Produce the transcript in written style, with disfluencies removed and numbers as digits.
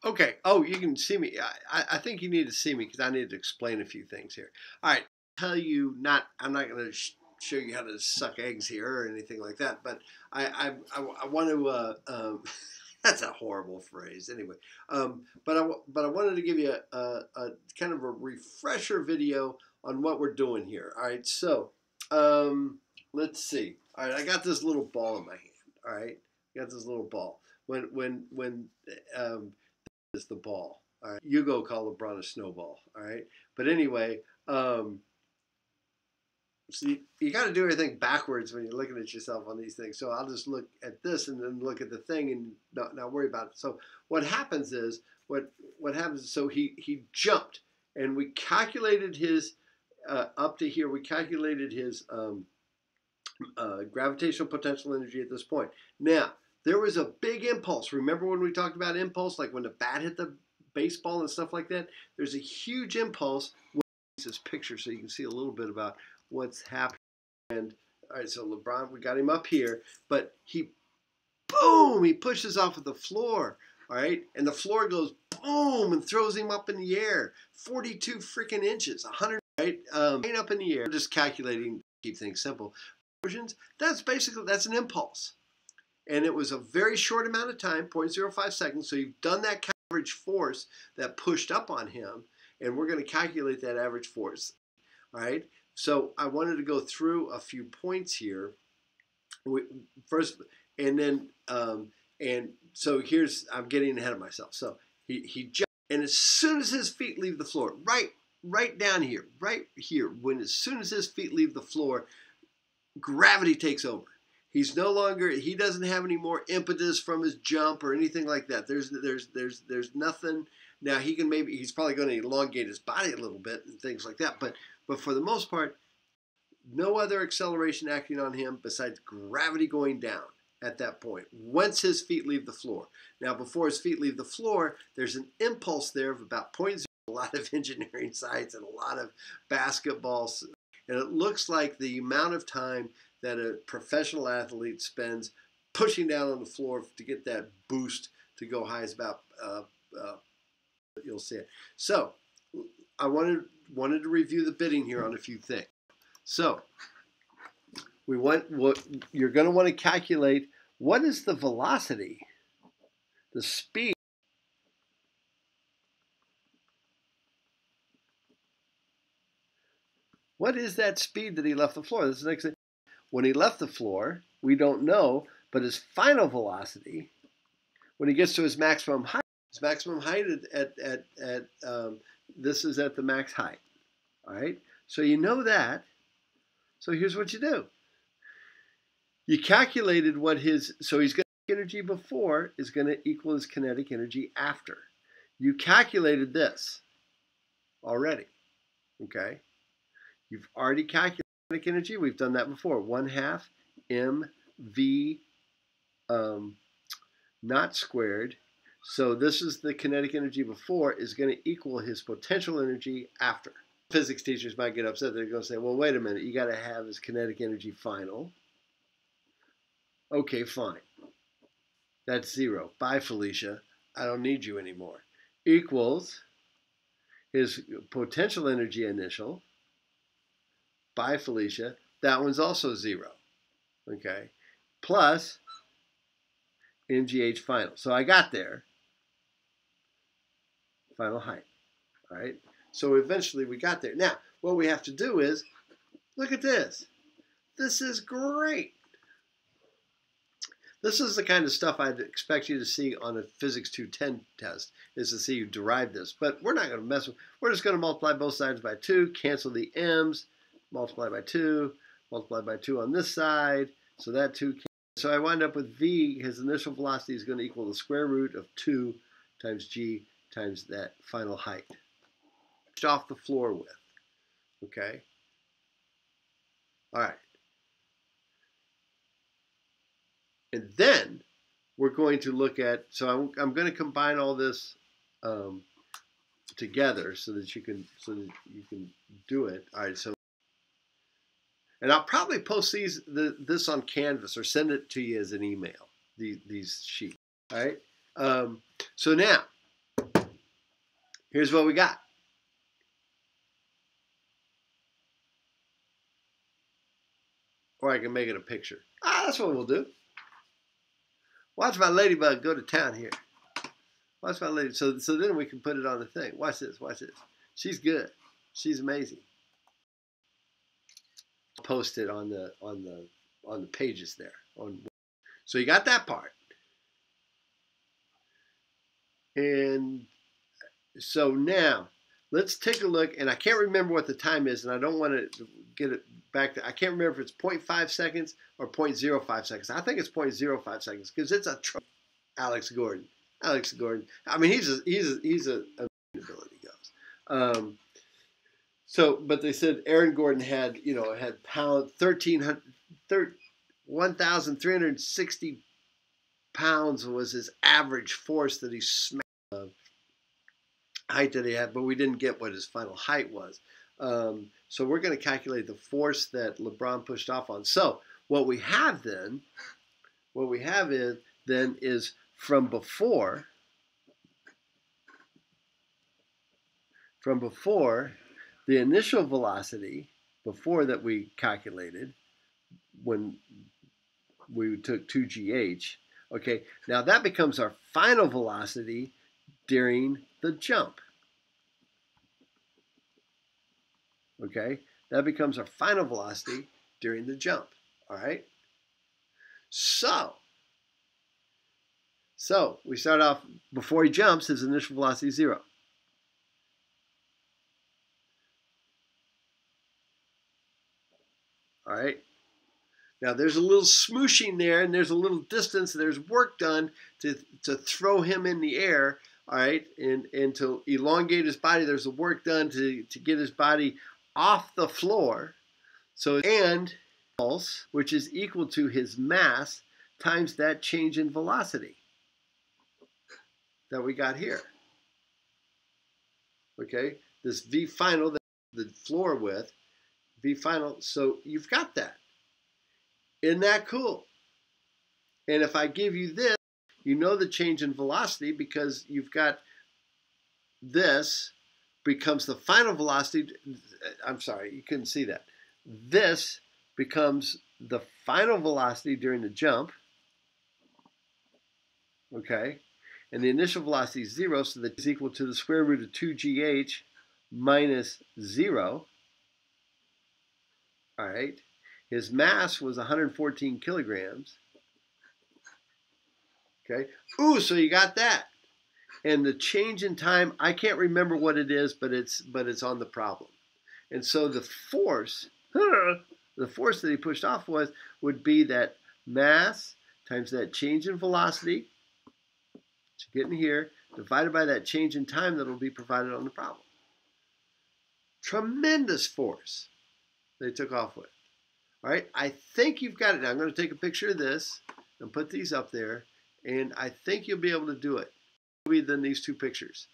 Okay. Oh, you can see me. I think you need to see me because I need to explain a few things here. All right. Tell you not. I'm not going to show you how to suck eggs here or anything like that. But I want to. That's a horrible phrase. Anyway. But I wanted to give you a kind of a refresher video on what we're doing here. All right. So let's see. All right. I got this little ball in my hand. All right. I got this little ball. When is the ball. All right, you go call LeBron a snowball. All right, but anyway, see, you got to do everything backwards when you're looking at yourself on these things. So I'll just look at this and then look at the thing and not worry about it. So what happens is what happens. So he jumped and we calculated his up to here. We calculated his gravitational potential energy at this point. Now, there was a big impulse. Remember when we talked about impulse, like when the bat hit the baseball and stuff like that? There's a huge impulse. This picture so you can see a little bit about what's happening. And all right, so LeBron, we got him up here, but he pushes off of the floor. All right, and the floor goes boom and throws him up in the air, 42 freaking inches, 100 right, up in the air. Just calculating, keep things simple. That's an impulse. And it was a very short amount of time, 0.05 seconds. So you've done that average force that pushed up on him, and we're going to calculate that average force. All right. So I wanted to go through a few points here. First, and then, and so here's, I'm getting ahead of myself. So he jumped, and as soon as his feet leave the floor, right down here, right here, as soon as his feet leave the floor, gravity takes over. He's no longer, he doesn't have any more impetus from his jump or anything like that. There's nothing. Now he's probably going to elongate his body a little bit and things like that. But for the most part, no other acceleration acting on him besides gravity going down at that point, once his feet leave the floor. Now, before his feet leave the floor, there's an impulse there of about 0.0, a lot of engineering science and a lot of basketballs. And it looks like the amount of time that a professional athlete spends pushing down on the floor to get that boost to go high is about, you'll see it. So I wanted to review the bidding here on a few things. So you're going to want to calculate what is the velocity, the speed. What is that speed that he left the floor? This is the next thing. When he left the floor, we don't know, but his final velocity, when he gets to his maximum height this is at the max height. All right, so you know that. So here's what you do. You calculated what so he's got energy before is going to equal his kinetic energy after. You calculated this already, okay? You've already calculated kinetic energy. We've done that before. 1/2 mv naught squared. So this is the kinetic energy before is going to equal his potential energy after. Physics teachers might get upset. They're going to say, well, wait a minute. You got to have his kinetic energy final. Okay, fine. That's 0. Bye, Felicia. I don't need you anymore. Equals his potential energy initial. Bye, Felicia. That one's also 0. Okay. Plus MGH final. So I got there. Final height. All right. So eventually we got there. Now, what we have to do is, look at this. This is great. This is the kind of stuff I'd expect you to see on a Physics 210 test, is to see you derive this. But we're not going to mess with it. We're just going to multiply both sides by 2, cancel the m's, multiply by 2 on this side. So that 2 cancels. So I wind up with v, his initial velocity is going to equal the square root of 2 times g times that final height. Off the floor with. Okay? All right. And then we're going to look at, so I'm going to combine all this together so that you can do it. All right, so, and I'll probably post this on Canvas or send it to you as an email, these sheets. All right. So now Here's what we got. Or I can make it a picture. That's what we'll do. Watch my ladybug go to town here. Watch my lady. So then we can put it on the thing. Watch this. Watch this. She's good. She's amazing. I'll post it on the pages there. So you got that part. And so now let's take a look. And I can't remember what the time is, and I don't want to get it back to. I can't remember if it's 0.5 seconds or 0.05 seconds. I think it's 0.05 seconds because it's a Alex Gordon. Alex Gordon. I mean, he's a ability goes. But they said Aaron Gordon had 1,360 pounds was his average force that he smashed. Height that he had, but we didn't get what his final height was. So we're going to calculate the force that LeBron pushed off on. So what we have is from before the initial velocity before that we calculated when we took 2gh. Okay, now that becomes our final velocity during the jump. Okay, that becomes our final velocity during the jump. All right. So we start off before he jumps, his initial velocity is 0. All right. Now there's a little smooshing there, and there's a little distance. There's work done to throw him in the air. All right, and to elongate his body. There's a work done to get his body off the floor. So and pulse, which is equal to his mass times that change in velocity that we got here. Okay, this V final, the floor width, V final. So you've got that. Isn't that cool? And if I give you this, you know the change in velocity because you've got this becomes the final velocity. I'm sorry, you couldn't see that. This becomes the final velocity during the jump. Okay? And the initial velocity is 0, so that is equal to the square root of 2gh minus 0. All right? His mass was 114 kilograms. Okay? Ooh, so you got that. And the change in time, I can't remember what it is, but it's on the problem. And so the force that he pushed off would be that mass times that change in velocity, which is getting here, divided by that change in time that will be provided on the problem. Tremendous force they took off with. All right, I think you've got it. Now I'm going to take a picture of this and put these up there, and I think you'll be able to do it. Than these two pictures.